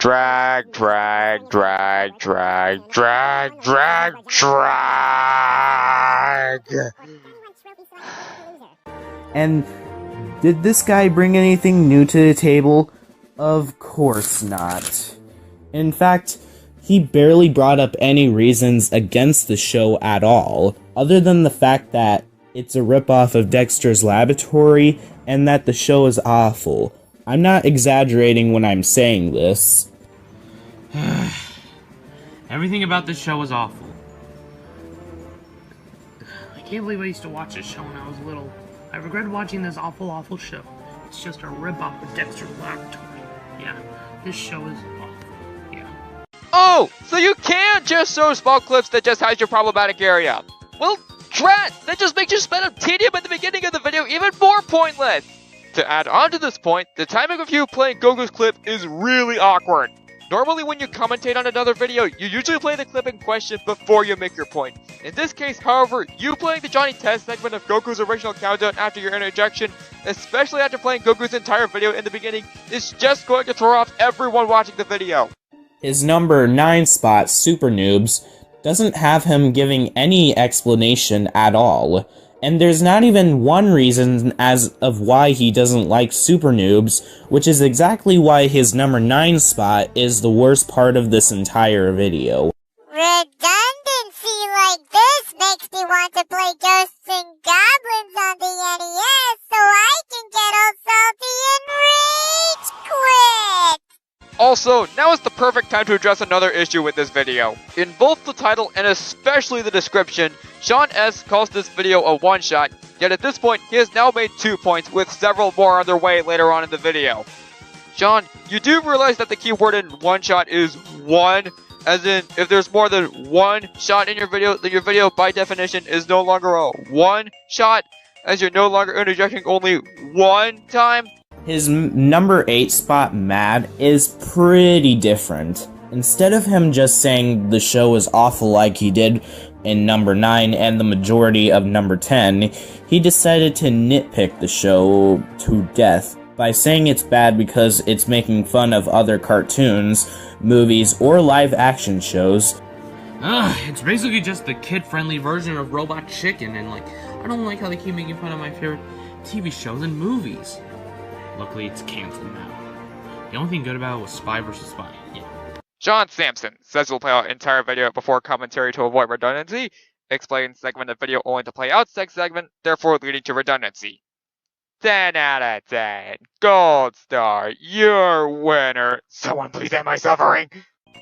Drag, drag, drag, drag, drag, drag, drag. And did this guy bring anything new to the table? Of course not. In fact, he barely brought up any reasons against the show at all, other than the fact that it's a ripoff of Dexter's Laboratory and that the show is awful. I'm not exaggerating when I'm saying this. Everything about this show is awful. I can't believe I used to watch this show when I was little. I regret watching this awful, awful show. It's just a ripoff of Dexter's Laboratory. Yeah, this show is awful. Yeah. Oh, so you can just show small clips that just hide your problematic area. Well, drat! That just makes your spend of tedium at the beginning of the video even more pointless! To add on to this point, the timing of you playing Goku's clip is really awkward. Normally when you commentate on another video, you usually play the clip in question before you make your point. In this case, however, you playing the Johnny Test segment of Goku's original countdown after your interjection, especially after playing Goku's entire video in the beginning, is just going to throw off everyone watching the video. His number 9 spot, Super Noobs, doesn't have him giving any explanation at all. And there's not even one reason as of why he doesn't like Super Noobs, which is exactly why his number 9 spot is the worst part of this entire video. Redundancy like this makes me want to play Ghosts and Goblins on the NES so I can get all salty and rage quit! Also, now is the perfect time to address another issue with this video. In both the title and especially the description, Sean S. calls this video a one-shot, yet at this point he has now made 2 points with several more on their way later on in the video. Sean, you do realize that the key word in one-shot is one? As in, if there's more than one shot in your video, then your video by definition is no longer a one-shot, as you're no longer interjecting only one time? His number 8 spot, Mad, is pretty different. Instead of him just saying the show is awful like he did in number 9 and the majority of number 10, he decided to nitpick the show to death by saying it's bad because it's making fun of other cartoons, movies, or live action shows. It's basically just the kid-friendly version of Robot Chicken, and I don't like how they keep making fun of my favorite TV shows and movies. Luckily, it's canceled now. The only thing good about it was Spy vs. Spy. Yeah. Sean Sampson says we'll play out entire video before commentary to avoid redundancy. Explains segment of video only to play out sex segment, therefore leading to redundancy. 10 out of 10. Gold star. You're winner. Someone please end my suffering.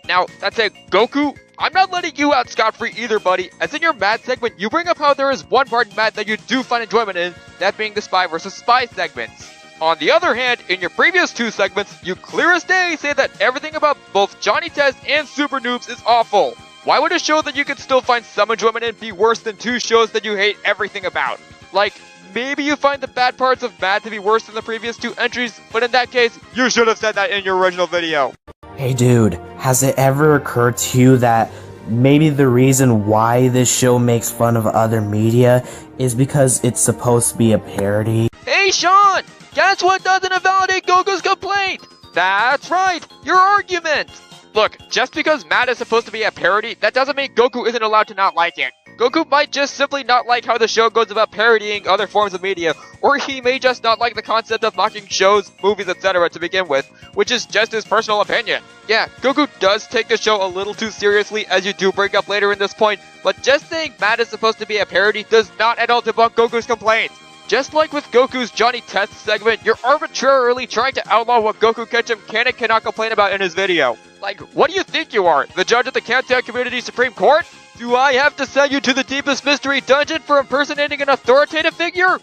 Now, that said, Goku, I'm not letting you out scot-free either, buddy. As in your Mad segment, you bring up how there is one part in Mad that you do find enjoyment in, that being the Spy vs. Spy segments. On the other hand, in your previous 2 segments, you clear as day say that everything about both Johnny Test and Super Noobs is awful. Why would a show that you could still find some enjoyment in be worse than 2 shows that you hate everything about? Like, maybe you find the bad parts of Mad to be worse than the previous 2 entries, but in that case, you should have said that in your original video. Hey dude, has it ever occurred to you that maybe the reason why this show makes fun of other media is because it's supposed to be a parody? Hey Sean! Guess what doesn't invalidate Goku's complaint? That's right, your argument! Look, just because Mad is supposed to be a parody, that doesn't mean Goku isn't allowed to not like it. Goku might just simply not like how the show goes about parodying other forms of media, or he may just not like the concept of mocking shows, movies, etc. to begin with, which is just his personal opinion. Yeah, Goku does take the show a little too seriously, as you do bring up later in this point, but just saying Mad is supposed to be a parody does not at all debunk Goku's complaints. Just like with Goku's Johnny Test segment, you're arbitrarily trying to outlaw what Goku Ketchum can and cannot complain about in his video. Like, what do you think you are, the judge of the Kantan Community Supreme Court? Do I have to send you to the deepest mystery dungeon for impersonating an authoritative figure?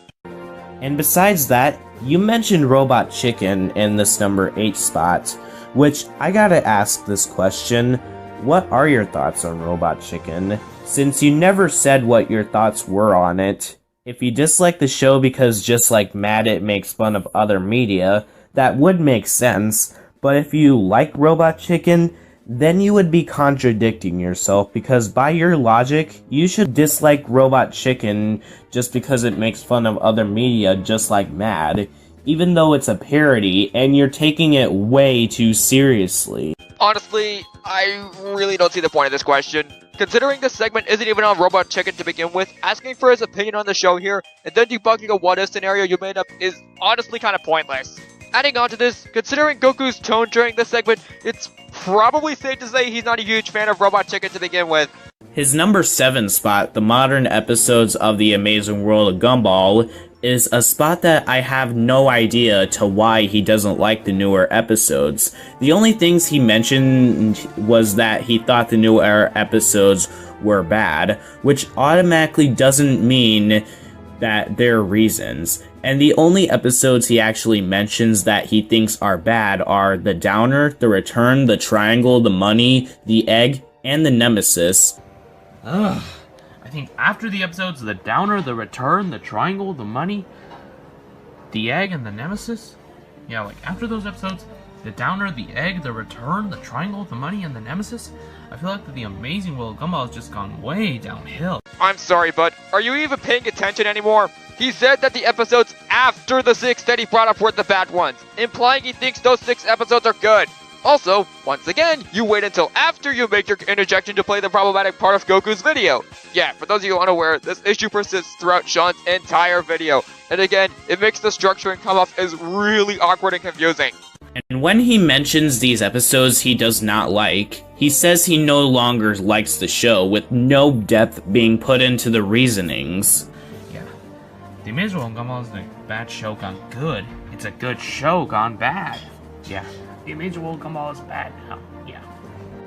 And besides that, you mentioned Robot Chicken in this number 8 spot, which I gotta ask this question. What are your thoughts on Robot Chicken? Since you never said what your thoughts were on it. If you dislike the show because just like Mad it makes fun of other media, that would make sense, but if you like Robot Chicken, then you would be contradicting yourself because by your logic, you should dislike Robot Chicken just because it makes fun of other media just like Mad, even though it's a parody and you're taking it way too seriously. Honestly, I really don't see the point of this question. Considering this segment isn't even on Robot Chicken to begin with, asking for his opinion on the show here, and then debunking a what-if scenario you made up is honestly kind of pointless. Adding on to this, considering Goku's tone during this segment, it's probably safe to say he's not a huge fan of Robot Chicken to begin with. His number 7 spot, the modern episodes of The Amazing World of Gumball, is a spot that I have no idea to why he doesn't like the newer episodes. The only things he mentioned was that he thought the newer episodes were bad, which automatically doesn't mean that they're reasons. And the only episodes he actually mentions that he thinks are bad are the Downer, the Return, the Triangle, the Money, the Egg, and the Nemesis. Ugh. I think after the episodes, the Downer, the Return, the Triangle, the Money, the Egg, and the Nemesis? Yeah, like after those episodes, the Downer, the Egg, the Return, the Triangle, the Money, and the Nemesis, I feel like the Amazing World of Gumball has just gone way downhill. I'm sorry, but are you even paying attention anymore? He said that the episodes after the 6 that he brought up were the bad ones, implying he thinks those 6 episodes are good. Also, once again, you wait until after you make your interjection to play the problematic part of Goku's video. Yeah, for those of you unaware, this issue persists throughout Sean's entire video. And again, it makes the structuring come off as really awkward and confusing. And when he mentions these episodes he does not like, he says he no longer likes the show, with no depth being put into the reasonings. Yeah, The Amazing World of Gumball isn't a bad show gone good. It's a good show gone bad. Yeah. The Amazing World of Gumball is bad now. Yeah.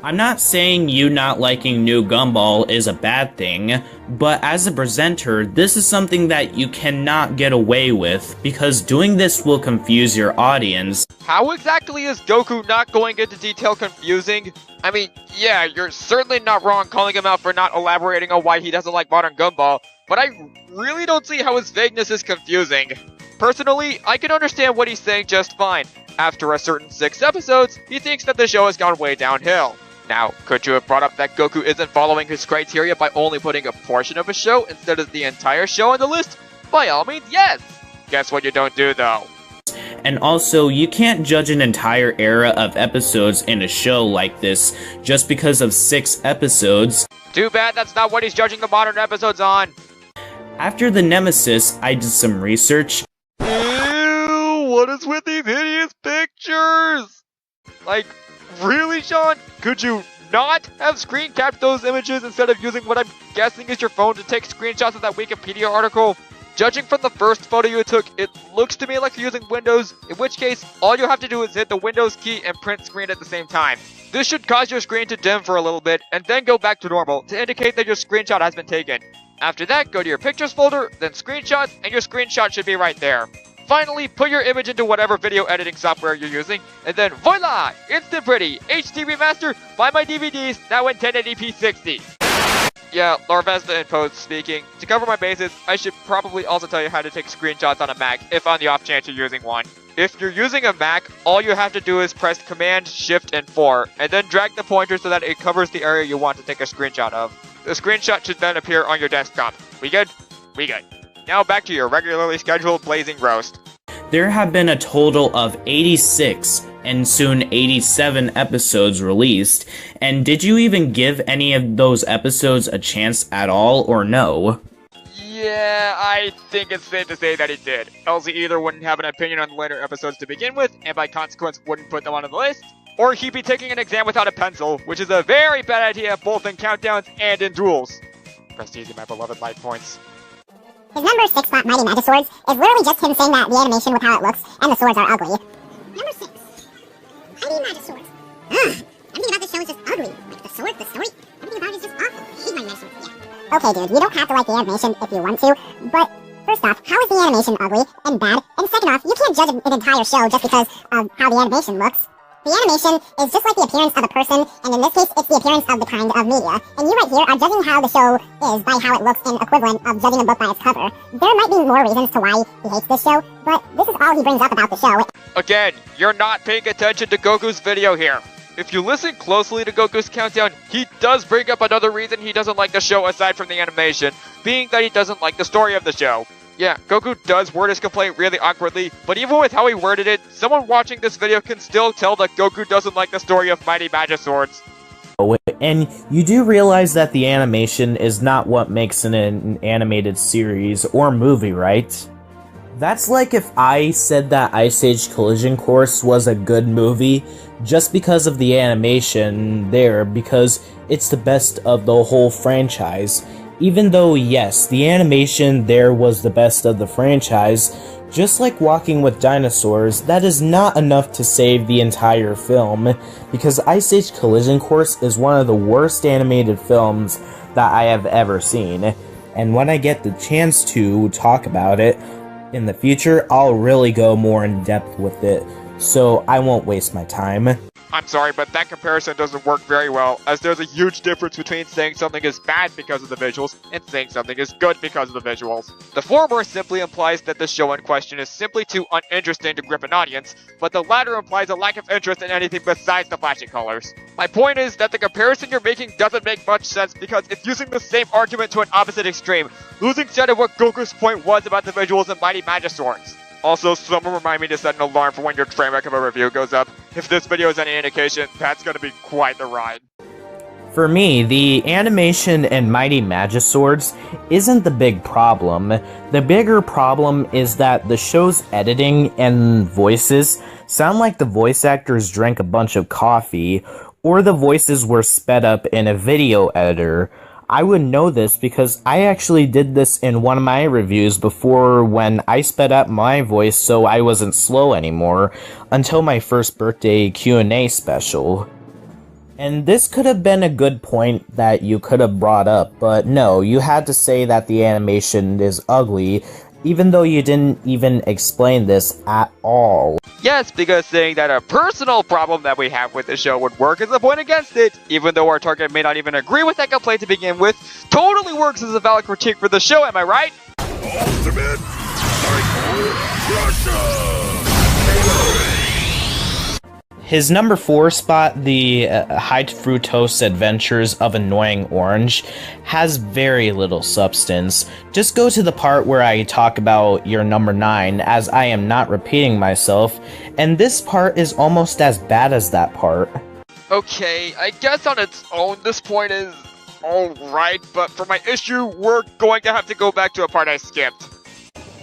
I'm not saying you not liking New Gumball is a bad thing, but as a presenter, this is something that you cannot get away with, because doing this will confuse your audience. How exactly is Goku not going into detail confusing? I mean, yeah, you're certainly not wrong calling him out for not elaborating on why he doesn't like modern Gumball, but I really don't see how his vagueness is confusing. Personally, I can understand what he's saying just fine. After a certain 6 episodes, he thinks that the show has gone way downhill. Now, could you have brought up that Goku isn't following his criteria by only putting a portion of a show instead of the entire show on the list? By all means, yes! Guess what you don't do, though? And also, you can't judge an entire era of episodes in a show like this just because of 6 episodes. Too bad that's not what he's judging the modern episodes on. After the Nemesis, I did some research. What is with these hideous pictures? Like, really, Sean? Could you not have screen capped those images instead of using what I'm guessing is your phone to take screenshots of that Wikipedia article? Judging from the first photo you took, it looks to me like you're using Windows, in which case, all you have to do is hit the Windows key and print screen at the same time. This should cause your screen to dim for a little bit, and then go back to normal to indicate that your screenshot has been taken. After that, go to your pictures folder, then screenshots, and your screenshot should be right there. Finally, put your image into whatever video editing software you're using, and then voila! Instant Pretty! HD Remaster! Buy my DVDs, now in 1080p 60! Yeah, Larvesta in Post speaking. To cover my bases, I should probably also tell you how to take screenshots on a Mac, if on the off chance you're using one. If you're using a Mac, all you have to do is press Command, Shift, and 4, and then drag the pointer so that it covers the area you want to take a screenshot of. The screenshot should then appear on your desktop. We good? We good. Now back to your regularly scheduled Blazing Roast. There have been a total of 86 and soon 87 episodes released, and did you even give any of those episodes a chance at all, or no? Yeah, I think it's safe to say that he did. Else he either wouldn't have an opinion on the later episodes to begin with, and by consequence wouldn't put them on the list, or he'd be taking an exam without a pencil, which is a very bad idea both in countdowns and in duels. Rest easy, my beloved life points. His number 6 spot, Mighty Magic Swords, is literally just him saying that the animation with how it looks and the swords are ugly. Number 6. Mighty Magic Swords. Ugh. Everything about this show is just ugly. Like the sword, the story, everything about it is just awful. I hate Mighty Magic Swords. Yeah. Okay, dude, you don't have to like the animation if you want to, but first off, how is the animation ugly and bad? And second off, you can't judge an entire show just because of how the animation looks. The animation is just like the appearance of a person, and in this case, it's the appearance of the kind of media. And you right here are judging how the show is by how it looks in equivalent of judging a book by its cover. There might be more reasons to why he hates this show, but this is all he brings up about the show. Again, you're not paying attention to Goku's video here. If you listen closely to Goku's countdown, he does bring up another reason he doesn't like the show aside from the animation, being that he doesn't like the story of the show. Yeah, Goku does word his complaint really awkwardly, but even with how he worded it, someone watching this video can still tell that Goku doesn't like the story of Mighty Magiswords. And you do realize that the animation is not what makes an animated series or movie, right? That's like if I said that Ice Age Collision Course was a good movie just because of the animation there, because it's the best of the whole franchise. Even though, yes, the animation there was the best of the franchise, just like Walking with Dinosaurs, that is not enough to save the entire film, because Ice Age Collision Course is one of the worst animated films that I have ever seen. And when I get the chance to talk about it in the future, I'll really go more in depth with it, so I won't waste my time. I'm sorry, but that comparison doesn't work very well, as there's a huge difference between saying something is bad because of the visuals and saying something is good because of the visuals. The former simply implies that the show in question is simply too uninteresting to grip an audience, but the latter implies a lack of interest in anything besides the flashy colors. My point is that the comparison you're making doesn't make much sense because it's using the same argument to an opposite extreme, losing sight of what Goku's point was about the visuals in Mighty Magiswords. Also, someone remind me to set an alarm for when your train wreck of a review goes up. If this video is any indication, that's gonna be quite the ride. For me, the animation in Mighty Magiswords isn't the big problem. The bigger problem is that the show's editing and voices sound like the voice actors drank a bunch of coffee, or the voices were sped up in a video editor. I would know this because I actually did this in one of my reviews before, when I sped up my voice so I wasn't slow anymore, until my first birthday Q&A special. And this could have been a good point that you could have brought up, but no, you had to say that the animation is ugly, even though you didn't even explain this at all. Yes, because saying that a personal problem that we have with the show would work is a point against it, even though our target may not even agree with that complaint to begin with, totally works as a valid critique for the show, am I right? Ultimate Psycho Crusher! His number 4 spot, the High Fructose Adventures of Annoying Orange, has very little substance. Just go to the part where I talk about your number 9, as I am not repeating myself, and this part is almost as bad as that part. Okay, I guess on its own this point is alright, but for my issue, we're going to have to go back to a part I skipped.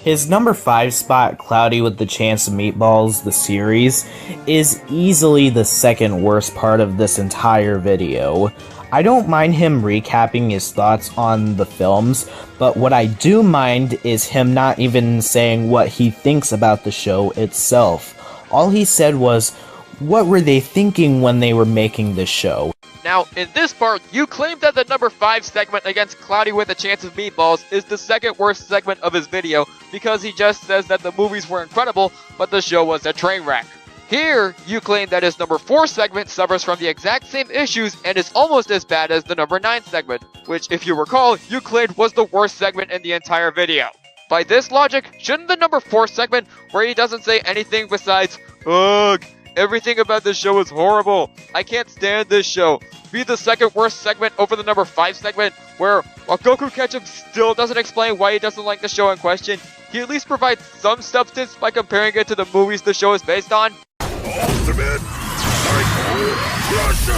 His number 5 spot, Cloudy with the Chance of Meatballs, the series, is easily the second worst part of this entire video. I don't mind him recapping his thoughts on the films, but what I do mind is him not even saying what he thinks about the show itself. All he said was, what were they thinking when they were making this show? Now, in this part, you claim that the number 5 segment against Cloudy with a Chance of Meatballs is the second worst segment of his video because he just says that the movies were incredible, but the show was a train wreck. Here, you claim that his number 4 segment suffers from the exact same issues and is almost as bad as the number 9 segment, which, if you recall, you claimed was the worst segment in the entire video. By this logic, shouldn't the number 4 segment, where he doesn't say anything besides, ugh, everything about this show is horrible, I can't stand this show, be the second worst segment over the number 5 segment, where, while Goku Ketchup still doesn't explain why he doesn't like the show in question, he at least provides some substance by comparing it to the movies the show is based on? Ultimate Psycho Crusher!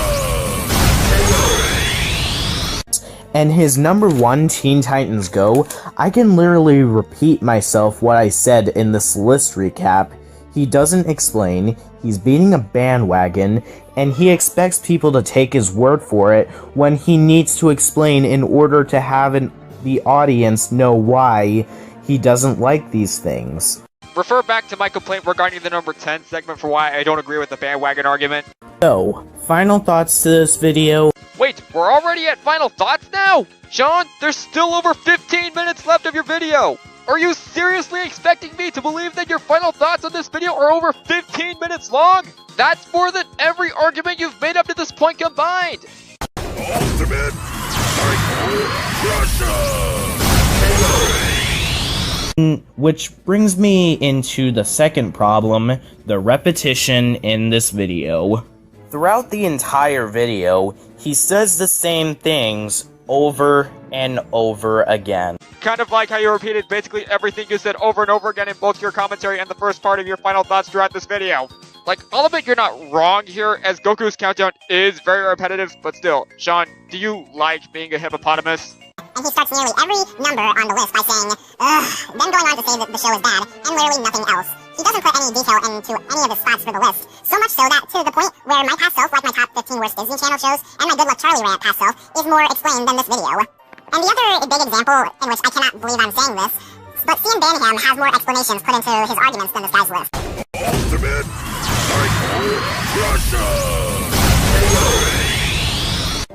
And his number 1, Teen Titans Go, I can literally repeat myself what I said in this list recap. He doesn't explain, he's beating a bandwagon, and he expects people to take his word for it when he needs to explain in order to have the audience know why he doesn't like these things. Refer back to my complaint regarding the number 10 segment for why I don't agree with the bandwagon argument. So, final thoughts to this video. Wait, we're already at final thoughts now? Sean, there's still over 15 minutes left of your video! Are you seriously expecting me to believe that your final thoughts on this video are over 15 minutes long? That's more than every argument you've made up to this point combined! Ultimate Psycho Crusher! Which brings me into the second problem, the repetition in this video. Throughout the entire video, he says the same things over and over again. Kind of like how you repeated basically everything you said over and over again in both your commentary and the first part of your final thoughts throughout this video. Like, all of it, you're not wrong here, as Goku's countdown is very repetitive, but still, Sean, do you like being a hippopotamus? And he starts nearly every number on the list by saying, ugh, then going on to say that the show is bad, and literally nothing else. He doesn't put any detail into any of his spots for the list, so much so that to the point where my past self, like my top 15 worst Disney Channel shows, and my Good Luck Charlie rant past self, is more explained than this video. And the other big example, in which I cannot believe I'm saying this, but Sean Sampson has more explanations put into his arguments than this guy's list. Ultimate Psycho Russia!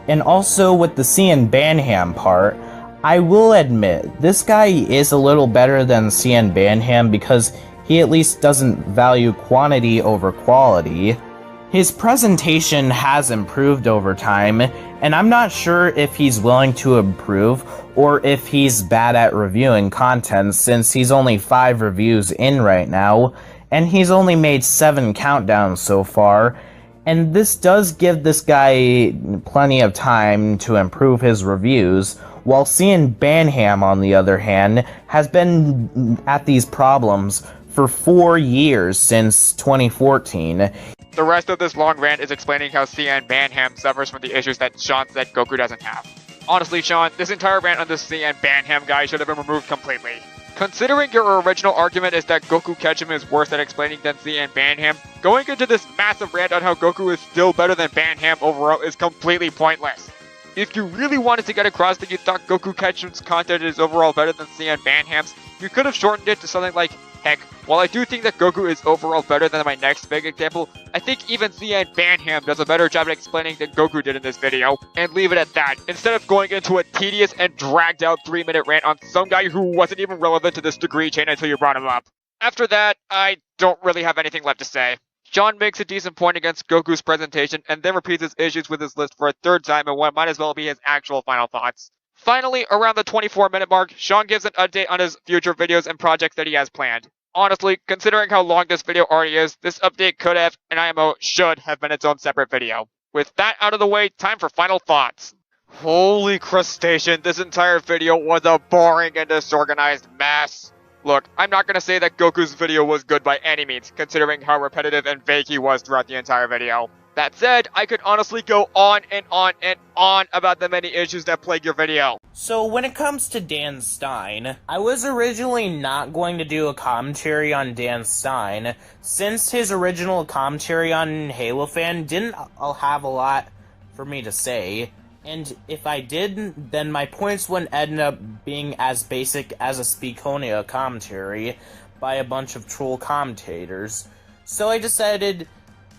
And also with the Cian Banham part, I will admit, this guy is a little better than Cian Banham because he at least doesn't value quantity over quality. His presentation has improved over time, and I'm not sure if he's willing to improve or if he's bad at reviewing content since he's only 5 reviews in right now, and he's only made 7 countdowns so far, and this does give this guy plenty of time to improve his reviews, while Cian Banham, on the other hand, has been at these problems for 4 years since 2014. The rest of this long rant is explaining how Cian Banham suffers from the issues that Sean said Goku doesn't have. Honestly, Sean, this entire rant on this Cian Banham guy should have been removed completely. Considering your original argument is that Goku Ketchum is worse at explaining than Cian Banham, going into this massive rant on how Goku is still better than Banham overall is completely pointless. If you really wanted to get across that you thought Goku Ketchum's content is overall better than Cian Banham's, you could have shortened it to something like, heck, while I do think that Goku is overall better than my next big example, I think even Cian Banham does a better job at explaining than Goku did in this video, and leave it at that, instead of going into a tedious and dragged out 3-minute rant on some guy who wasn't even relevant to this degree chain until you brought him up. After that, I don't really have anything left to say. Sean makes a decent point against Goku's presentation, and then repeats his issues with his list for a 3rd time in what might as well be his actual final thoughts. Finally, around the 24-minute mark, Sean gives an update on his future videos and projects that he has planned. Honestly, considering how long this video already is, this update could have, and IMO should have been its own separate video. With that out of the way, time for final thoughts. Holy crustacean, this entire video was a boring and disorganized mess. Look, I'm not gonna say that Goku's video was good by any means, considering how repetitive and vague he was throughout the entire video. That said, I could honestly go on and on and on about the many issues that plague your video. So when it comes to Dan Stein, I was originally not going to do a commentary on Dan Stein, since his original commentary on Halo Fan didn't have a lot for me to say. And if I did, then my points wouldn't end up being as basic as a Speakonia commentary by a bunch of troll commentators. So I decided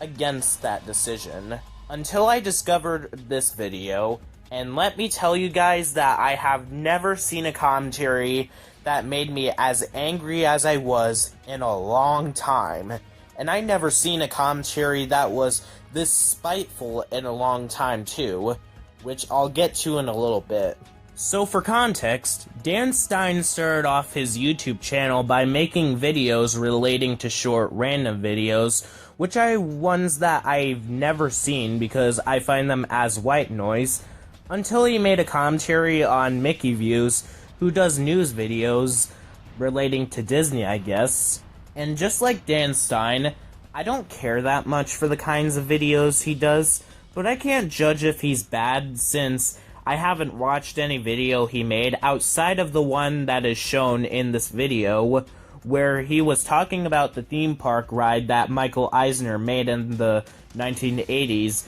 against that decision, until I discovered this video, and let me tell you guys that I have never seen a commentary that made me as angry as I was in a long time. And I never seen a commentary that was this spiteful in a long time too, which I'll get to in a little bit. So for context, Dan Stein started off his YouTube channel by making videos relating to short random videos, which are ones that I've never seen because I find them as white noise, until he made a commentary on Mickey Views, who does news videos relating to Disney, I guess. And just like Dan Stein, I don't care that much for the kinds of videos he does, but I can't judge if he's bad since I haven't watched any video he made outside of the one that is shown in this video, where he was talking about the theme park ride that Michael Eisner made in the 1980s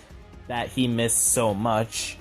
that he missed so much.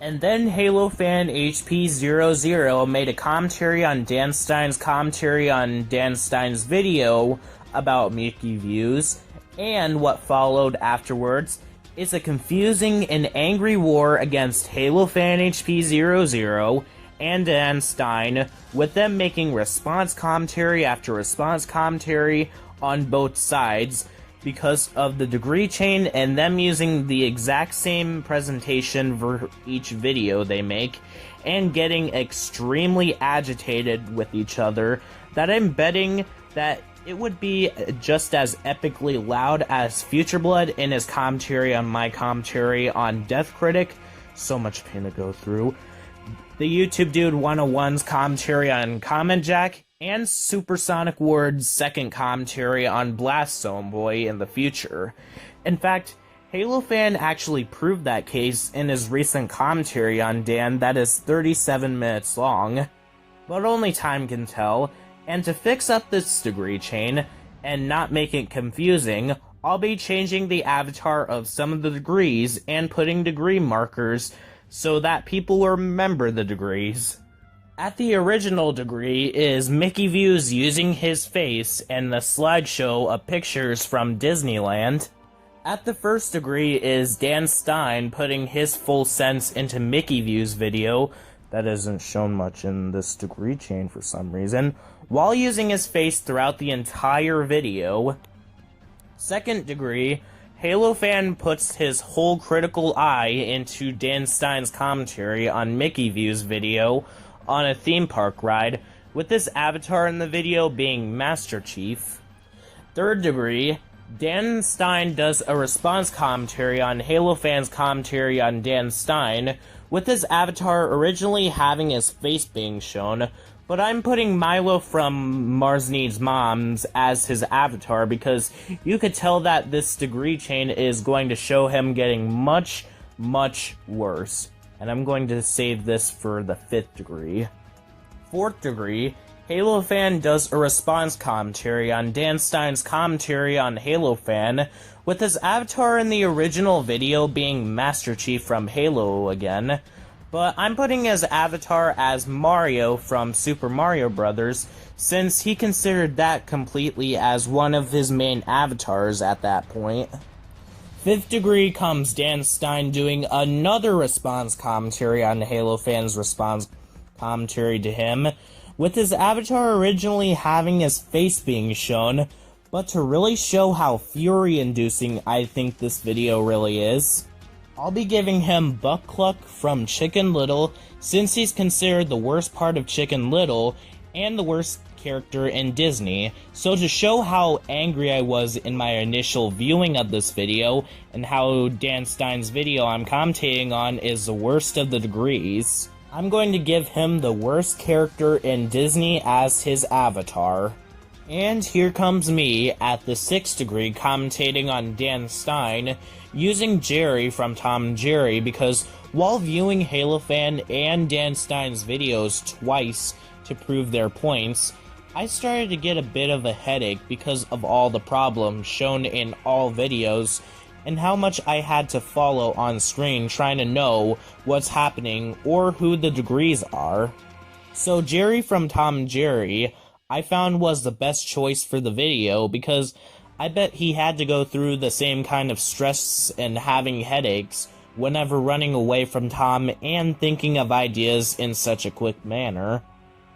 And then Halo fan HP00 made a commentary on Dan Stein's commentary on Dan Stein's video about Mickey Views, and what followed afterwards is a confusing and angry war against Halo fan HP00 and Dan Stein, with them making response commentary after response commentary on both sides because of the degree chain and them using the exact same presentation for each video they make and getting extremely agitated with each other, that I'm betting that it would be just as epically loud as Futureblood in his commentary on my commentary on Death Critic. So much pain to go through. the YouTube Dude 101's commentary on Comment Jack, and Supersonic Ward's second commentary on Blast Zone Boy in the future. In fact, Halo Fan actually proved that case in his recent commentary on Dan that is 37 minutes long. But only time can tell, and to fix up this degree chain, and not make it confusing, I'll be changing the avatar of some of the degrees and putting degree markers so that people will remember the degrees. At the original degree is Mickey Views using his face and the slideshow of pictures from Disneyland. At the first degree is Dan Stein putting his full sense into Mickey Views video, that isn't shown much in this degree chain for some reason, while using his face throughout the entire video. Second degree, Halo Fan puts his whole critical eye into Dan Stein's commentary on Mickey Views video on a theme park ride, with this avatar in the video being Master Chief. Third degree, Dan Stein does a response commentary on Halo Fan's commentary on Dan Stein, with his avatar originally having his face being shown, but I'm putting Milo from Mars Needs Moms as his avatar because you could tell that this degree chain is going to show him getting much, much worse. And I'm going to save this for the 5th degree. 4th degree, Halo Fan does a response commentary on Dan Stein's commentary on Halo Fan, with his avatar in the original video being Master Chief from Halo again, but I'm putting his avatar as Mario from Super Mario Bros. Since he considered that completely as one of his main avatars at that point. 5th degree comes Dan Stein doing another response commentary on Halo Fan's response commentary to him, with his avatar originally having his face being shown, but to really show how fury-inducing I think this video really is, I'll be giving him Buck Cluck from Chicken Little, since he's considered the worst part of Chicken Little, and the worst character in Disney, so to show how angry I was in my initial viewing of this video, and how Dan Stein's video I'm commentating on is the worst of the degrees, I'm going to give him the worst character in Disney as his avatar. And here comes me at the 6th degree commentating on Dan Stein, using Jerry from Tom and Jerry, because while viewing Halo Fan and Dan Stein's videos twice to prove their points, I started to get a bit of a headache because of all the problems shown in all videos, and how much I had to follow on screen trying to know what's happening or who the degrees are. So Jerry from Tom and Jerry, I found was the best choice for the video because I bet he had to go through the same kind of stress and having headaches whenever running away from Tom and thinking of ideas in such a quick manner.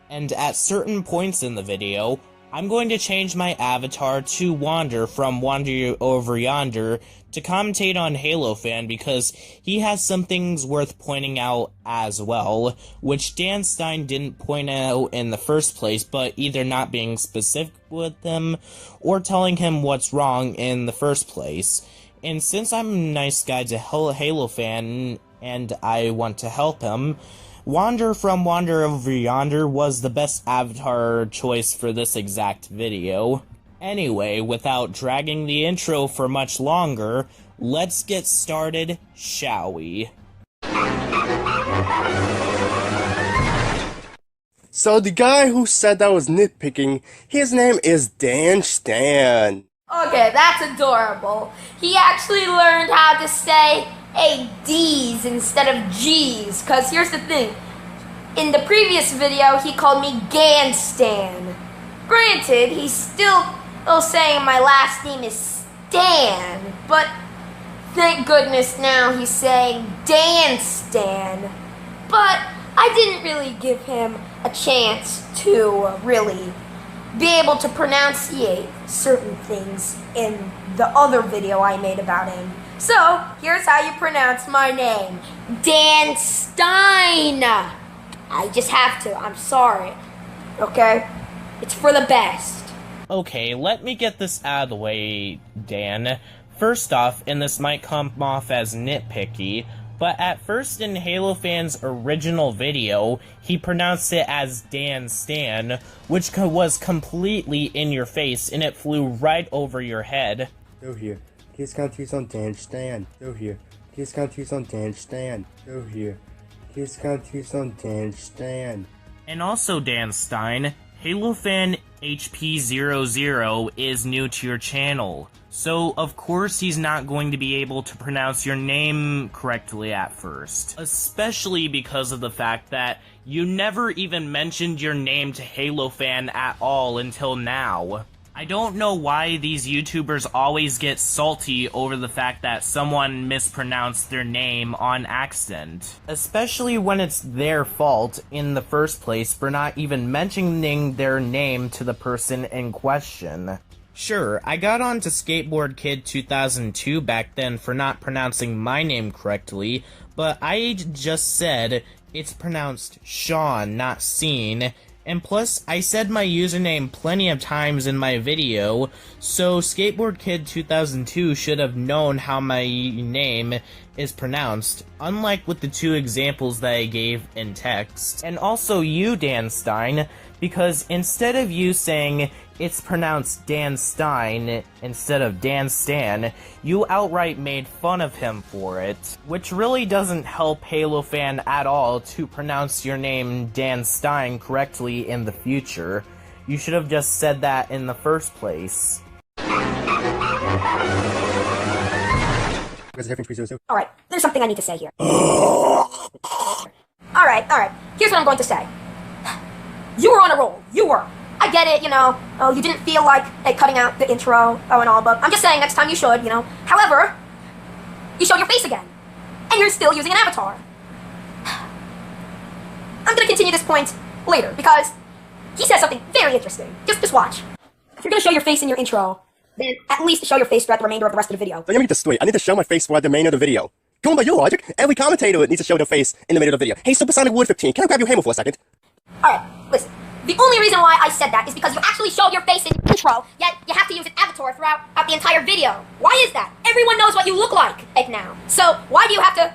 And at certain points in the video, I'm going to change my avatar to Wander from Wander Over Yonder to commentate on Halo Fan because he has some things worth pointing out as well, which Dan Stein didn't point out in the first place, but either not being specific with him or telling him what's wrong in the first place. And since I'm a nice guy to Halo Fan and I want to help him, Wander from Wander Over Yonder was the best avatar choice for this exact video. Anyway, without dragging the intro for much longer, let's get started, shall we? So the guy who said that was nitpicking, his name is Dan Stan. Okay, that's adorable. He actually learned how to say D's instead of G's, because here's the thing. In the previous video, he called me Ganstan. Granted, he's still saying my last name is Stan, but thank goodness now he's saying Dan Stan. But I didn't really give him a chance to really be able to pronunciate certain things in the other video I made about him. So, here's how you pronounce my name. Dan Stein. I just have to. I'm sorry. Okay? It's for the best. Okay, let me get this out of the way, Dan. First off, and this might come off as nitpicky, But at first in Halo Fan's original video, he pronounced it as Dan Stan, which was completely in your face, and it flew right over your head. Go here. Kids countries on Dan Stan. Go here. Kids countries on Dan Stan. Go here. Kids countries on Dan Stan. And also, Dan Stein, Halo Fan HP00 is new to your channel. So, of course, he's not going to be able to pronounce your name correctly at first. Especially because of the fact that you never even mentioned your name to Halo Fan at all until now. I don't know why these YouTubers always get salty over the fact that someone mispronounced their name on accident. Especially when it's their fault in the first place for not even mentioning their name to the person in question. Sure, I got on to Skateboard Kid 2002 back then for not pronouncing my name correctly, but I just said it's pronounced Sean, not Scene, and plus I said my username plenty of times in my video, so Skateboard Kid 2002 should have known how my name is pronounced, unlike with the two examples that I gave in text. And also you, Dan Stein, because instead of you saying it's pronounced Dan Stein instead of Dan Stan, you outright made fun of him for it, which really doesn't help Halo Fan at all to pronounce your name Dan Stein correctly in the future. You should have just said that in the first place. Alright, there's something I need to say here. Alright, here's what I'm going to say. You were on a roll, you were. I get it, you know, you didn't feel like cutting out the intro and all, but I'm just saying next time you should, you know. However, you showed your face again, and you're still using an avatar. I'm gonna continue this point later, because he says something very interesting. Just watch. If you're gonna show your face in your intro, then at least show your face throughout the remainder of the rest of the video. So let me get this straight. I need to show my face throughout the remainder of the video. Going by your logic, every commentator needs to show their face in the middle of the video. Hey, Supersonic Wood 15, can I grab your hammer for a second? Alright, listen. The only reason why I said that is because you actually showed your face in your intro, yet you have to use an avatar throughout the entire video. Why is that? Everyone knows what you look like now. So why do you have to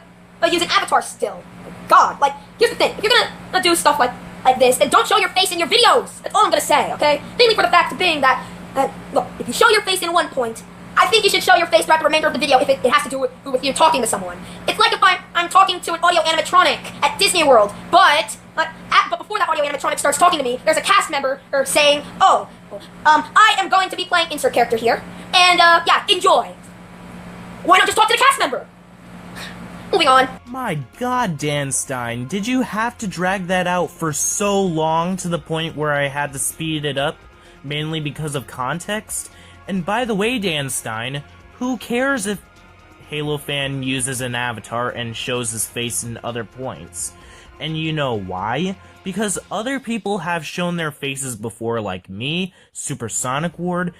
use an avatar still? God, like, here's the thing. If you're gonna do stuff like this, then don't show your face in your videos. That's all I'm gonna say, okay? Mainly for the fact being that, look, if you show your face in one point, I think you should show your face throughout the remainder of the video if it has to do with you talking to someone. It's like if I'm talking to an audio animatronic at Disney World, but before that audio animatronic starts talking to me, there's a cast member saying, oh, I am going to be playing insert character here, and yeah, enjoy. Why not just talk to the cast member? Moving on. My god, Dan Stein, did you have to drag that out for so long to the point where I had to speed it up, mainly because of context? And by the way, Dan Stein, who cares if Halo Fan uses an avatar and shows his face in other points? And you know why? Because other people have shown their faces before, like me, Supersonic Ward,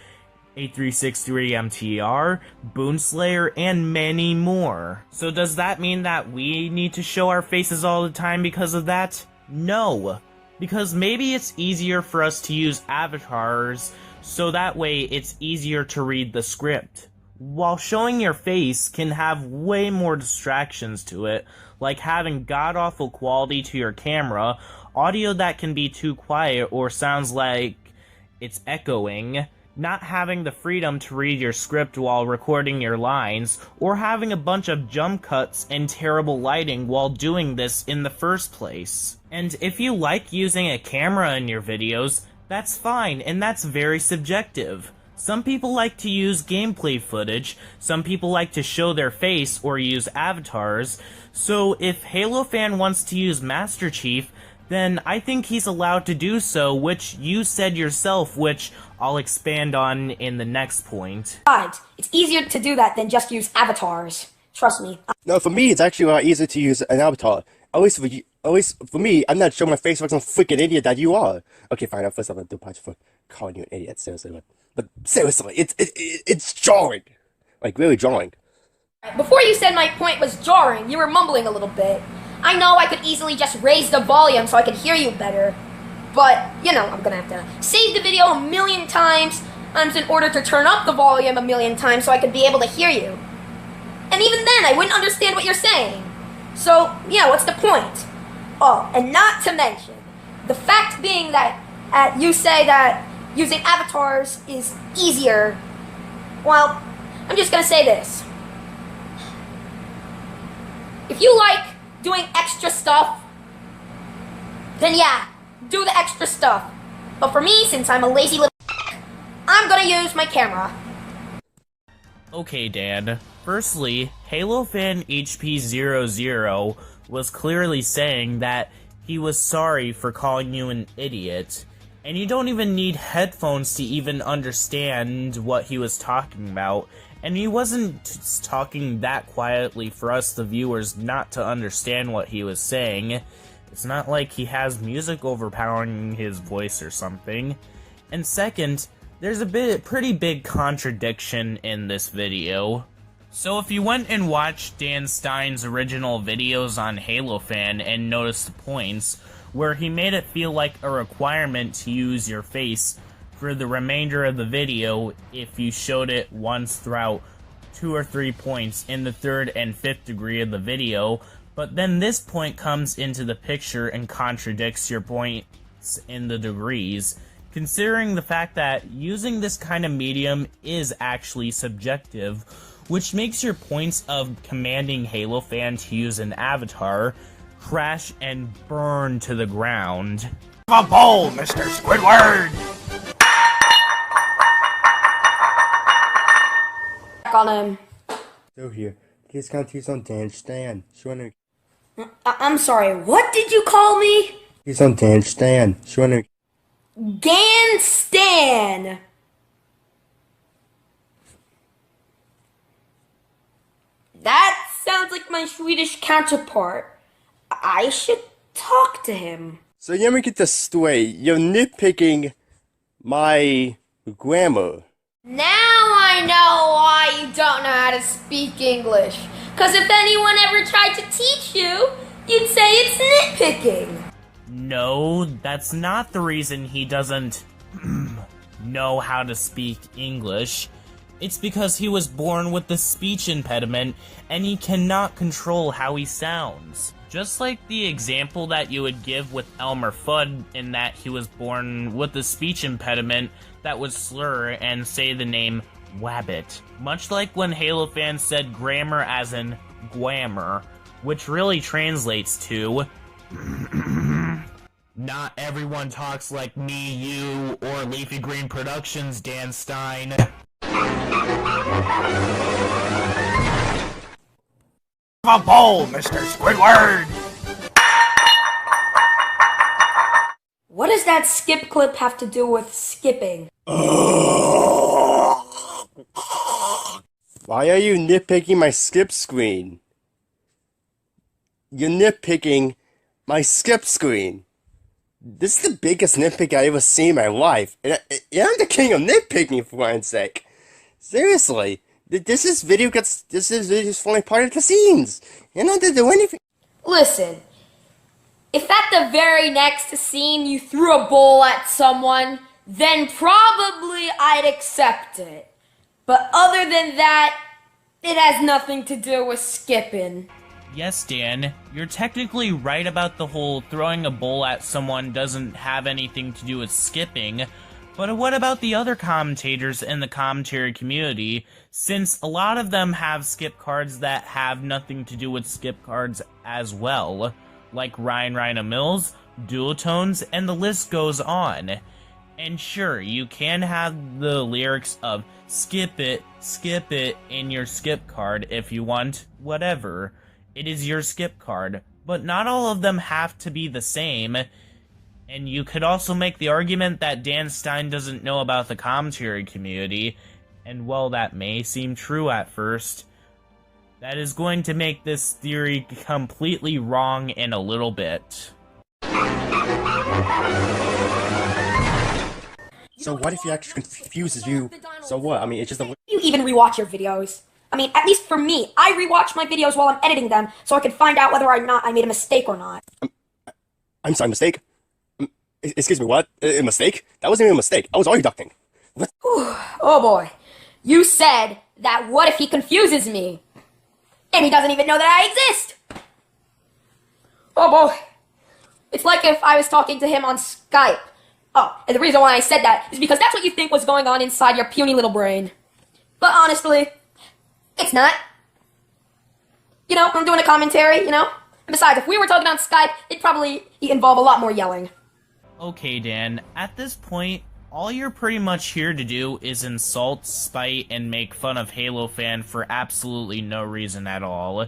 8363MTR, Boonslayer, and many more. So does that mean that we need to show our faces all the time because of that? No. Because maybe it's easier for us to use avatars, so that way it's easier to read the script. While showing your face can have way more distractions to it, like having god-awful quality to your camera, audio that can be too quiet or sounds like it's echoing, not having the freedom to read your script while recording your lines, or having a bunch of jump cuts and terrible lighting while doing this in the first place. And if you like using a camera in your videos, that's fine, and that's very subjective. Some people like to use gameplay footage, some people like to show their face or use avatars, so if Halo Fan wants to use Master Chief, then I think he's allowed to do so, which you said yourself, which I'll expand on in the next point. Right. It's easier to do that than just use avatars. Trust me. No, for me, it's actually a lot easier to use an avatar. At least for me, I'm not showing my face like some freaking idiot that you are. Okay, fine, first I'm gonna do a punch for calling you an idiot, seriously. But seriously, it's jarring. Like, really jarring. Before you said my point was jarring, you were mumbling a little bit. I know I could easily just raise the volume so I could hear you better, but, you know, I'm gonna have to save the video a million times in order to turn up the volume a million times so I could be able to hear you. And even then, I wouldn't understand what you're saying. So, yeah, what's the point? Oh, and not to mention, the fact being that you say that using avatars is easier. Well, I'm just gonna say this. If you like doing extra stuff, then yeah, do the extra stuff. But for me, since I'm a lazy little I'm gonna use my camera. Okay, Dan. Firstly, Halo fan HP00 was clearly saying that he was sorry for calling you an idiot, and you don't even need headphones to even understand what he was talking about, and he wasn't talking that quietly for us, the viewers, not to understand what he was saying. It's not like he has music overpowering his voice or something. And second, there's a pretty big contradiction in this video. So if you went and watched Dan Stein's original videos on Halo Fan and noticed the points, where he made it feel like a requirement to use your face for the remainder of the video if you showed it once throughout 2 or 3 points in the 3rd and 5th degree of the video, but then this point comes into the picture and contradicts your points in the degrees, considering the fact that using this kind of medium is actually subjective, which makes your points of commanding Halo Fan to use an avatar crash and burn to the ground. A bowl, Mr. Squidward! Back on him. So here, here's commentaries on Dan Stan. Showing I'm sorry, what did you call me? he's on Dan Stan. Showing Gan Stan. That sounds like my Swedish counterpart. I should talk to him. So let me get this straight. You're nitpicking my grammar. Now I know why you don't know how to speak English. Because if anyone ever tried to teach you, you'd say it's nitpicking. No, that's not the reason he doesn't know how to speak English. It's because he was born with the speech impediment, and he cannot control how he sounds. Just like the example that you would give with Elmer Fudd, in that he was born with the speech impediment that would slur and say the name Wabbit. Much like when Halo fans said grammar as in guammer, which really translates to not everyone talks like me, you, or Leafy Green Productions, Dan Stein. A bowl, Mr. Squidward! What does that skip clip have to do with skipping? Why are you nitpicking my skip screen? You're nitpicking my skip screen. This is the biggest nitpick I ever seen in my life. And I'm the king of nitpicking, for one's sake. Seriously. This is video's only part of the scenes. You don't have to do anything. Listen, if at the very next scene you threw a bowl at someone, then probably I'd accept it. But other than that, it has nothing to do with skipping. Yes, Dan, you're technically right about the whole throwing a bowl at someone doesn't have anything to do with skipping, but what about the other commentators in the commentary community, since a lot of them have skip cards that have nothing to do with skip cards as well, like Ryan Mills, Doodletones, and the list goes on. And sure, you can have the lyrics of skip it in your skip card if you want, whatever. It is your skip card, but not all of them have to be the same. And you could also make the argument that Dan Stein doesn't know about the commentary community, and while that may seem true at first, that is going to make this theory completely wrong in a little bit. So what if he actually confuses you? So what? I mean, it's just a... You even rewatch your videos. I mean, at least for me, I rewatch my videos while I'm editing them so I can find out whether or not I made a mistake or not. I'm sorry, mistake? Excuse me, what? A mistake? That wasn't even a mistake. I was already ducting. What? Oh boy. You said that what if he confuses me? And he doesn't even know that I exist. Oh boy. It's like if I was talking to him on Skype. Oh, and the reason why I said that is because that's what you think was going on inside your puny little brain. But honestly, it's not. You know, I'm doing a commentary, you know? And besides, if we were talking on Skype, it'd probably involve a lot more yelling. Okay, Dan, at this point, all you're pretty much here to do is insult, spite, and make fun of Halo Fan for absolutely no reason at all.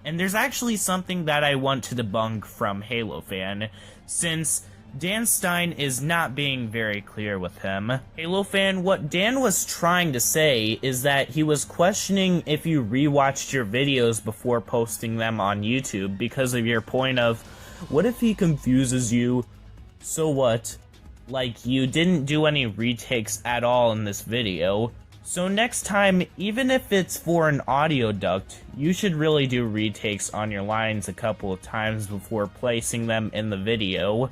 And there's actually something that I want to debunk from Halo Fan, since Dan Stein is not being very clear with him. Halo Fan, what Dan was trying to say is that he was questioning if you rewatched your videos before posting them on YouTube because of your point of, what if he confuses you? So what? Like, you didn't do any retakes at all in this video. So next time, even if it's for an audio duct, you should really do retakes on your lines a couple of times before placing them in the video.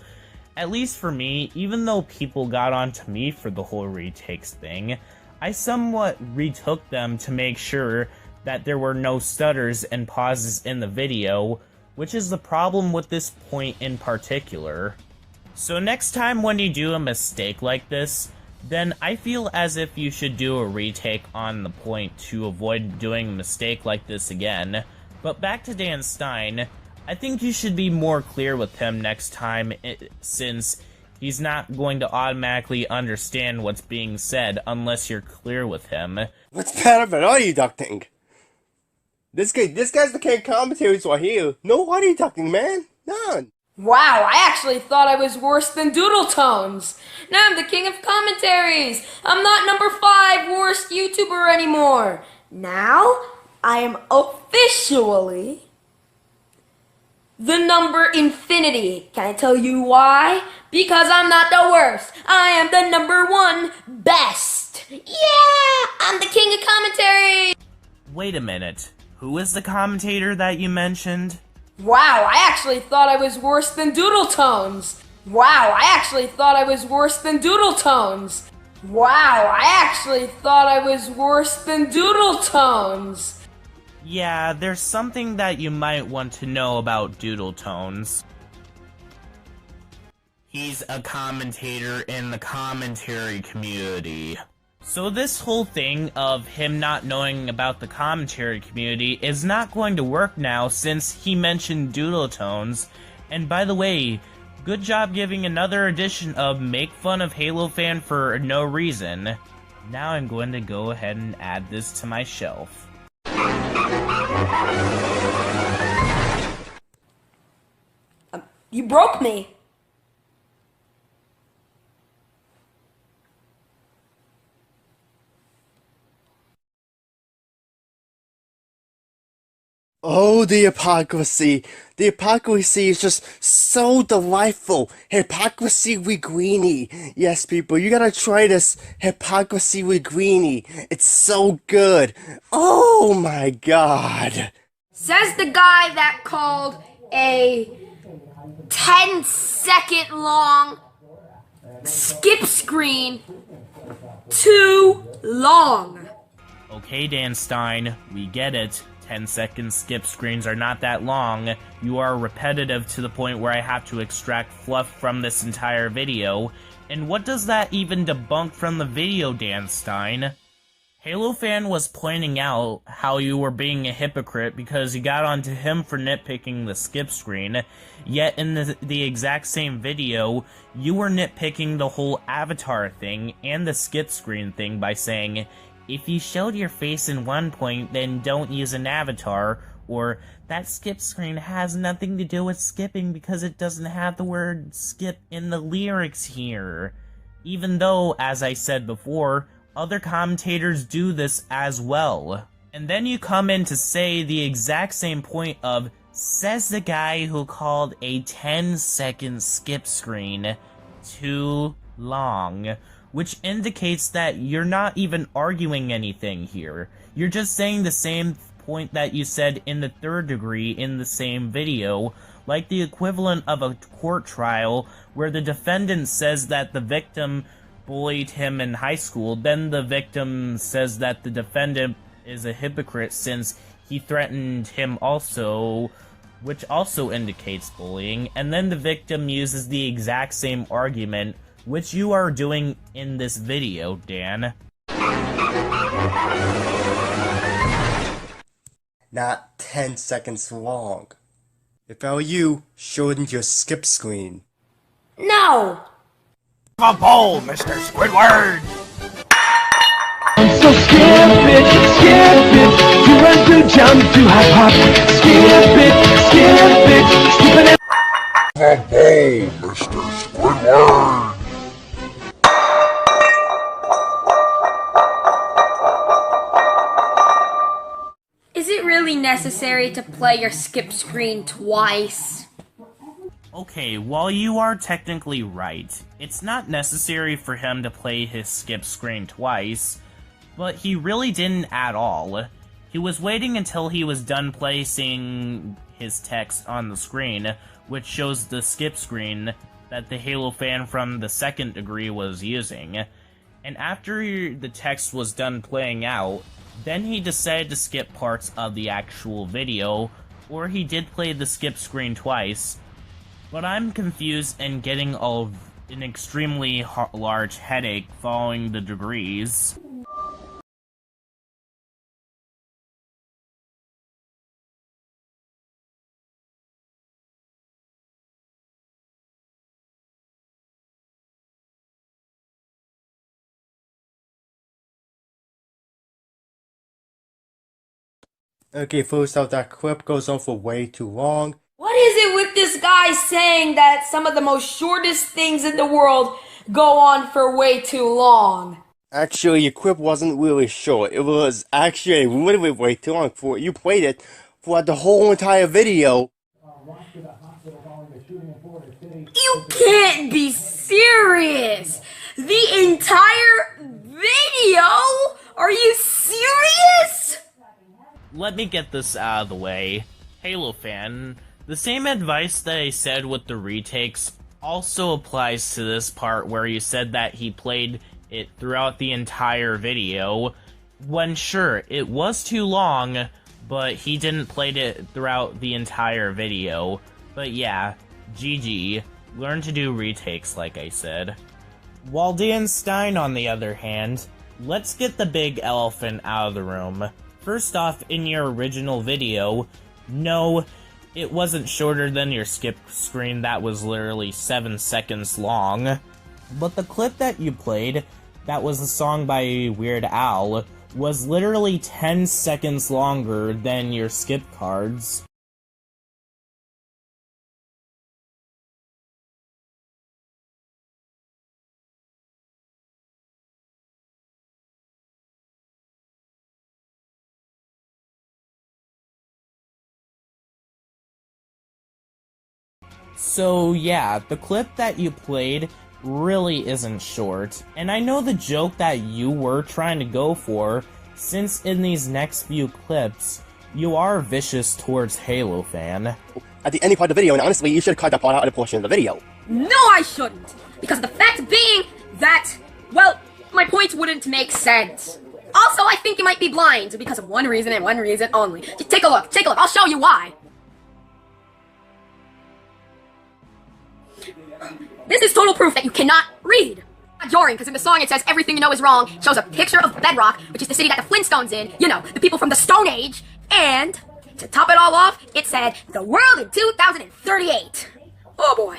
At least for me, even though people got onto me for the whole retakes thing, I somewhat retook them to make sure that there were no stutters and pauses in the video, which is the problem with this point in particular. So next time when you do a mistake like this, then I feel as if you should do a retake on the point to avoid doing a mistake like this again. But back to Dan Stein, I think you should be more clear with him next time, since he's not going to automatically understand what's being said unless you're clear with him. What's bad about audio ducting? This guy's the king of commentaries right here. No audio ducting, man. None. Wow, I actually thought I was worse than Doodletones. Now I'm the king of commentaries. I'm not number 5 worst YouTuber anymore. Now I am officially the number infinity. Can I tell you why? Because I'm not the worst. I am the number 1 best. Yeah, I'm the king of commentaries. Wait a minute. Who is the commentator that you mentioned? Wow, I actually thought I was worse than Doodletones. Wow, I actually thought I was worse than Doodletones. Wow, I actually thought I was worse than Doodletones. Yeah, there's something that you might want to know about Doodletones. He's a commentator in the commentary community. So this whole thing of him not knowing about the commentary community is not going to work now since he mentioned Doodletones. And by the way, good job giving another edition of Make Fun of Halo Fan for no reason. Now I'm going to go ahead and add this to my shelf. You broke me. Oh, the hypocrisy. The hypocrisy is just so delightful. Hypocrisy with greenie. Yes, people, you gotta try this hypocrisy with greenie. It's so good. Oh my god. Says the guy that called a 10-second long skip screen too long. Okay, Dan Stein, we get it. 10-second skip screens are not that long. You are repetitive to the point where I have to extract fluff from this entire video. And what does that even debunk from the video, Dan Stein? Halo Fan was pointing out how you were being a hypocrite because you got onto him for nitpicking the skip screen, yet in the exact same video, you were nitpicking the whole avatar thing and the skip screen thing by saying, if you showed your face in one point, then don't use an avatar, or that skip screen has nothing to do with skipping because it doesn't have the word skip in the lyrics here. Even though, as I said before, other commentators do this as well. And then you come in to say the exact same point of, says the guy who called a 10-second skip screen too long. Which indicates that you're not even arguing anything here. You're just saying the same point that you said in the third degree in the same video, like the equivalent of a court trial where the defendant says that the victim bullied him in high school, then the victim says that the defendant is a hypocrite since he threatened him also which also indicates bullying, and then the victim uses the exact same argument, which you are doing in this video, Dan. Not 10 seconds long. If I were you, show it into your skip screen. No! Have a bowl, Mr. Squidward! So skip it, to run, to jump, to hop, hop. Skip it, skipping it. Have a bowl, Mr. Squidward! Is it really necessary to play your skip screen twice? Okay, while you are technically right, it's not necessary for him to play his skip screen twice, but he really didn't at all. He was waiting until he was done placing his text on the screen, which shows the skip screen that the Halo fan from the second degree was using. And after the text was done playing out, then he decided to skip parts of the actual video, or he did play the skip screen twice. But I'm confused and getting an extremely large headache following the degrees. Okay, first off, that clip goes on for way too long. What is it with this guy saying that some of the most shortest things in the world go on for way too long? Actually, your clip wasn't really short. It was actually literally way too long. You played it for the whole entire video. You can't be serious! The entire video? Are you serious? Let me get this out of the way. Halo fan, the same advice that I said with the retakes also applies to this part where you said that he played it throughout the entire video, when sure, it was too long, but he didn't play it throughout the entire video. But yeah, GG, learn to do retakes like I said. While Dan Stein, on the other hand, let's get the big elephant out of the room. First off, in your original video, no, it wasn't shorter than your skip screen that was literally 7 seconds long. But the clip that you played, that was a song by Weird Al, was literally 10 seconds longer than your skip cards. So yeah, the clip that you played really isn't short, and I know the joke that you were trying to go for, since in these next few clips, you are vicious towards Halo fan. At the ending part of the video, and honestly, you should have cut that part out of the portion of the video. No, I shouldn't! Because the fact being that, well, my points wouldn't make sense. Also, I think you might be blind because of one reason and one reason only. Just take a look, I'll show you why. This is total proof that you cannot read. Jarring, because in the song it says everything you know is wrong, shows a picture of Bedrock, which is the city that the Flintstones in, you know, the people from the Stone Age, and to top it all off, it said the world in 2038. Oh boy.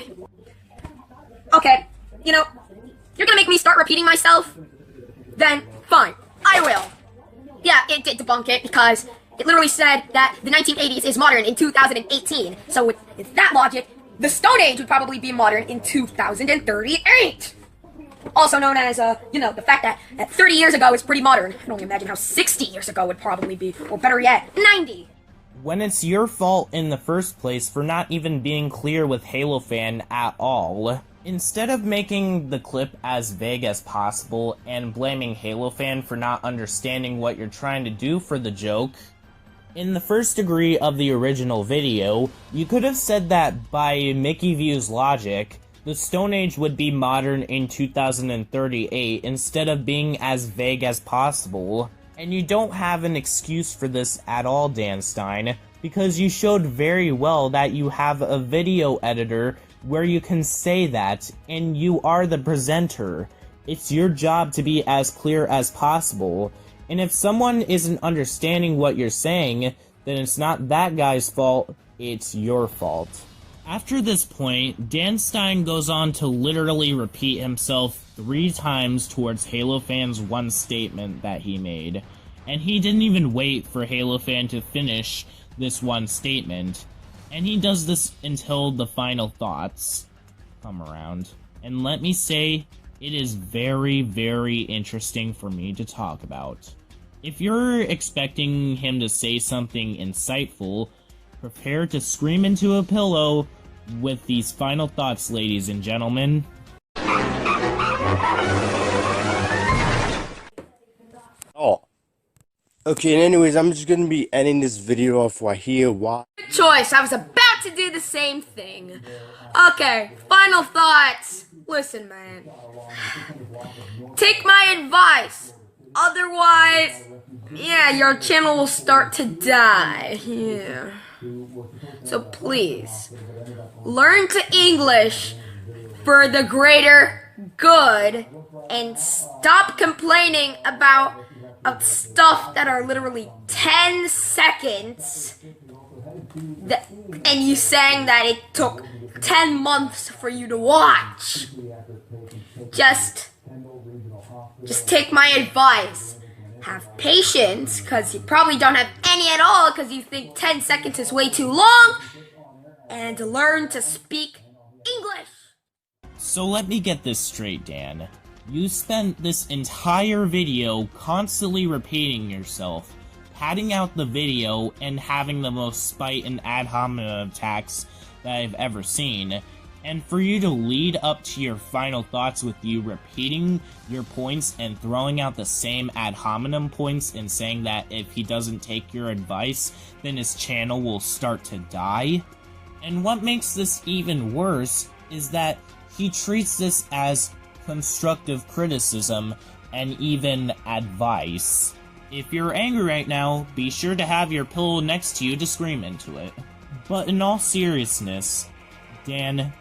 Okay, you know, you're gonna make me start repeating myself? Then, fine, I will. Yeah, it did debunk it because it literally said that the 1980s is modern in 2018, so with that logic, the Stone Age would probably be modern in 2038! Also known as, you know, the fact that 30 years ago is pretty modern. I can only imagine how 60 years ago would probably be, or better yet, 90! When it's your fault in the first place for not even being clear with Halo fan at all. Instead of making the clip as vague as possible and blaming Halo fan for not understanding what you're trying to do for the joke, in the first degree of the original video, you could have said that by Mickey View's logic, the Stone Age would be modern in 2038 instead of being as vague as possible. And you don't have an excuse for this at all, Dan Stein, because you showed very well that you have a video editor where you can say that, and you are the presenter. It's your job to be as clear as possible, and if someone isn't understanding what you're saying, then it's not that guy's fault, it's your fault. After this point, Dan Stein goes on to literally repeat himself 3 times towards Halo Fan's one statement that he made, and he didn't even wait for Halo Fan to finish this one statement, and he does this until the final thoughts come around. And let me say, it is very, very interesting for me to talk about. If you're expecting him to say something insightful, prepare to scream into a pillow with these final thoughts, ladies and gentlemen. Oh. Okay, and anyways, I'm just gonna be ending this video off right here. Why? Good choice. I was about to do the same thing. Okay, final thoughts. Listen, man. Take my advice. Otherwise, yeah, your channel will start to die. Yeah. So please, learn to English for the greater good and stop complaining about stuff that are literally 10 seconds and you saying that it took 10 months for you to watch. Just take my advice. Have patience, because you probably don't have any at all, because you think 10 seconds is way too long, and learn to speak English. So let me get this straight, Dan. You spent this entire video constantly repeating yourself, padding out the video, and having the most spite and ad hominem attacks that I've ever seen. And for you to lead up to your final thoughts with you repeating your points and throwing out the same ad hominem points and saying that if he doesn't take your advice, then his channel will start to die. And what makes this even worse is that he treats this as constructive criticism and even advice. If you're angry right now, be sure to have your pillow next to you to scream into it. But in all seriousness, Dan,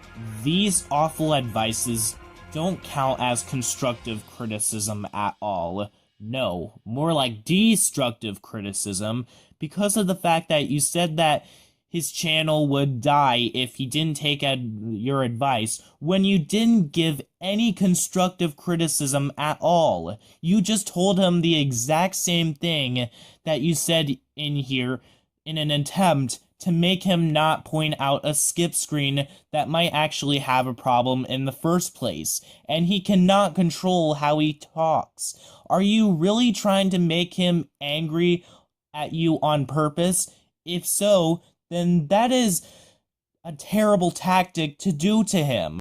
these awful advices don't count as constructive criticism at all. No, more like destructive criticism, because of the fact that you said that his channel would die if he didn't take your advice, when you didn't give any constructive criticism at all. You just told him the exact same thing that you said in here in an attempt to make him not point out a skip screen that might actually have a problem in the first place, and he cannot control how he talks. Are you really trying to make him angry at you on purpose? If so, then that is a terrible tactic to do to him.